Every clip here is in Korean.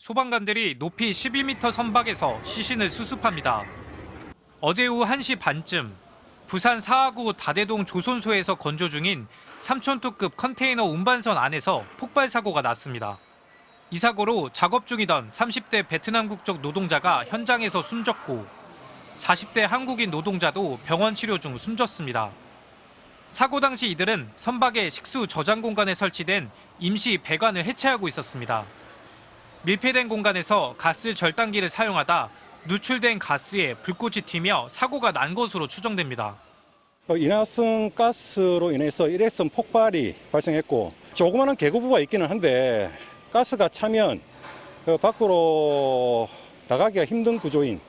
소방관들이 높이 12m 선박에서 시신을 수습합니다. 어제 오후 1시 반쯤 부산 사하구 다대동 조선소에서 건조 중인 3톤급 컨테이너 운반선 안에서 폭발 사고가 났습니다. 이 사고로 작업 중이던 30대 베트남 국적 노동자가 현장에서 숨졌고 40대 한국인 노동자도 병원 치료 중 숨졌습니다. 사고 당시 이들은 선박의 식수 저장 공간에 설치된 임시 배관을 해체하고 있었습니다. 밀폐된 공간에서 가스 절단기를 사용하다 누출된 가스에 불꽃이 튀며 사고가 난 것으로 추정됩니다. 인화성 가스로 인해서 일회성 폭발이 발생했고 조그마한 개구부가 있기는 한데 가스가 차면 밖으로 나가기가 힘든 구조인.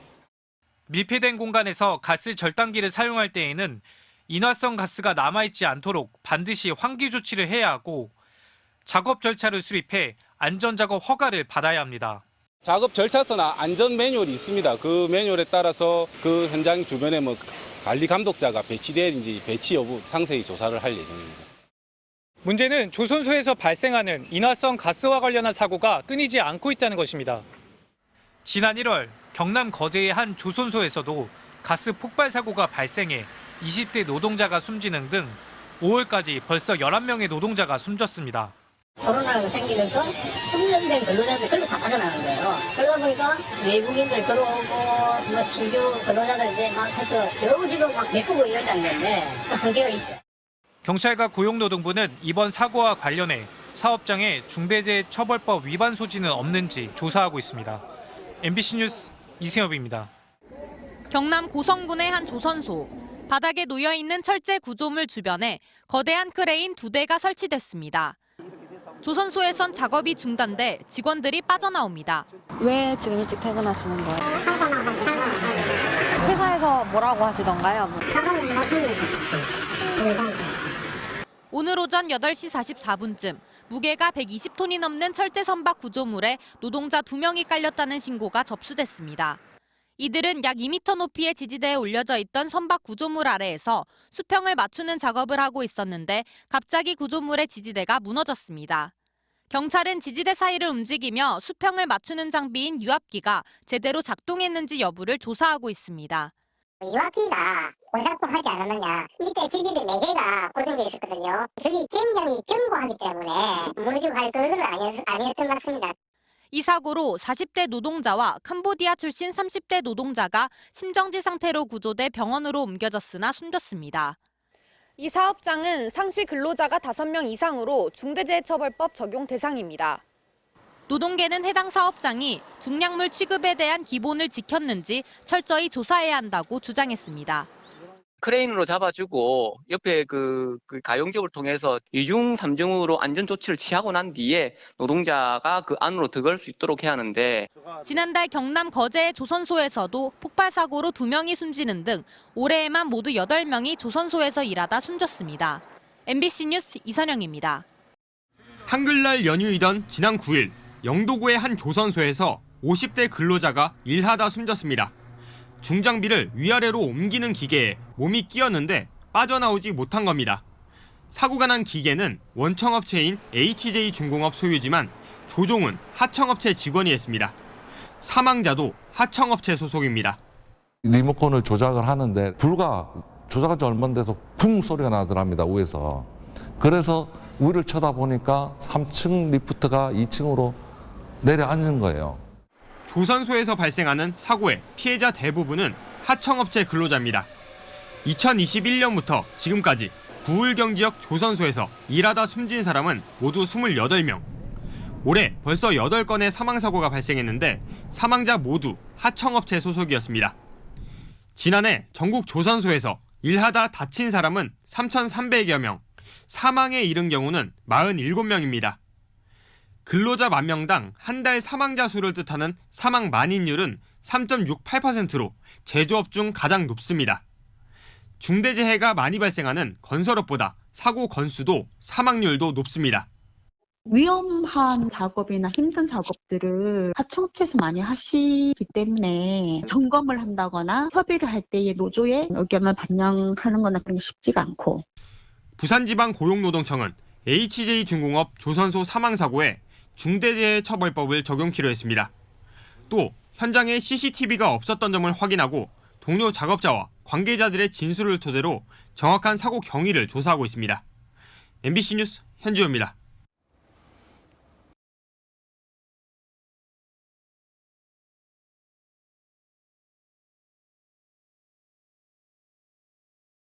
밀폐된 공간에서 가스 절단기를 사용할 때에는 인화성 가스가 남아있지 않도록 반드시 환기 조치를 해야 하고 작업 절차를 수립해 안전작업 허가를 받아야 합니다. 작업 절차서나 안전 매뉴얼이 있습니다. 그 매뉴얼에 따라서 그 현장 주변에 관리 감독자가 배치되는지 배치 여부 상세히 조사를 할 예정입니다. 문제는 조선소에서 발생하는 인화성 가스와 관련한 사고가 끊이지 않고 있다는 것입니다. 지난 1월 경남 거제의 한 조선소에서도 가스 폭발 사고가 발생해 20대 노동자가 숨지는 등 5월까지 벌써 11명의 노동자가 숨졌습니다. 코로나가 생기면서 숙련된 근로자들 그걸로 다 빠져나가는 거예요. 그러다 보니까 외국인들 들어오고 신규 근로자들 이제 막 해서 겨우 지금 막 메꾸고 있는 단계인데 그 한계가 있죠. 경찰과 고용노동부는 이번 사고와 관련해 사업장에 중대재해처벌법 위반 소지는 없는지 조사하고 있습니다. MBC 뉴스 이승엽입니다. 경남 고성군의 한 조선소. 바닥에 놓여있는 철제 구조물 주변에 거대한 크레인 2대가 설치됐습니다. 조선소에선 작업이 중단돼 직원들이 빠져나옵니다. 왜 지금 일찍 퇴근하시는 거예요? 회사에서 뭐라고 하시던가요? 오늘 오전 8시 44분쯤 무게가 120톤이 넘는 철제 선박 구조물에 노동자 2명이 깔렸다는 신고가 접수됐습니다. 이들은 약 2m 높이의 지지대에 올려져 있던 선박 구조물 아래에서 수평을 맞추는 작업을 하고 있었는데 갑자기 구조물의 지지대가 무너졌습니다. 경찰은 지지대 사이를 움직이며 수평을 맞추는 장비인 유압기가 제대로 작동했는지 여부를 조사하고 있습니다. 유압기가 원작동하지 않았느냐. 밑에 지지대 4개가 고정되어 있었거든요. 그게 굉장히 견고하기 때문에 무너지고 갈 그건 아니었던 것 같습니다. 이 사고로 40대 노동자와 캄보디아 출신 30대 노동자가 심정지 상태로 구조돼 병원으로 옮겨졌으나 숨졌습니다. 이 사업장은 상시 근로자가 5명 이상으로 중대재해처벌법 적용 대상입니다. 노동계는 해당 사업장이 중량물 취급에 대한 기본을 지켰는지 철저히 조사해야 한다고 주장했습니다. 크레인으로 잡아주고 옆에 그 가용접을 통해서 2중, 3중으로 안전조치를 취하고 난 뒤에 노동자가 그 안으로 들어갈 수 있도록 해야 하는데 지난달 경남 거제의 조선소에서도 폭발 사고로 2명이 숨지는 등 올해에만 모두 8명이 조선소에서 일하다 숨졌습니다. MBC 뉴스 이선영입니다. 한글날 연휴이던 지난 9일 영도구의 한 조선소에서 50대 근로자가 일하다 숨졌습니다. 중장비를 위아래로 옮기는 기계에 몸이 끼었는데 빠져나오지 못한 겁니다. 사고가 난 기계는 원청업체인 HJ중공업 소유지만 조종은 하청업체 직원이 했습니다. 사망자도 하청업체 소속입니다. 리모컨을 조작을 하는데 불과 조작한 지 얼마 안 돼서 쿵 소리가 나더랍니다, 위에서. 그래서 위를 쳐다보니까 3층 리프트가 2층으로 내려앉은 거예요. 조선소에서 발생하는 사고의 피해자 대부분은 하청업체 근로자입니다. 2021년부터 지금까지 부울경 지역 조선소에서 일하다 숨진 사람은 모두 28명. 올해 벌써 8건의 사망사고가 발생했는데 사망자 모두 하청업체 소속이었습니다. 지난해 전국 조선소에서 일하다 다친 사람은 3,300여 명, 사망에 이른 경우는 47명입니다. 근로자 만 명당 한 달 사망자 수를 뜻하는 사망 만인율은 3.68%로 제조업 중 가장 높습니다. 중대재해가 많이 발생하는 건설업보다 사고 건수도 사망률도 높습니다. 위험한 작업이나 힘든 작업들을 하청업체에서 많이 하시기 때문에 점검을 한다거나 협의를 할 때의 노조의 의견을 반영하는 거나 그런 게 쉽지가 않고. 부산지방고용노동청은 HJ중공업 조선소 사망사고에 중대재해처벌법을 적용키로 했습니다. 또 현장에 CCTV가 없었던 점을 확인하고 동료 작업자와 관계자들의 진술을 토대로 정확한 사고 경위를 조사하고 있습니다. MBC 뉴스 현지호입니다.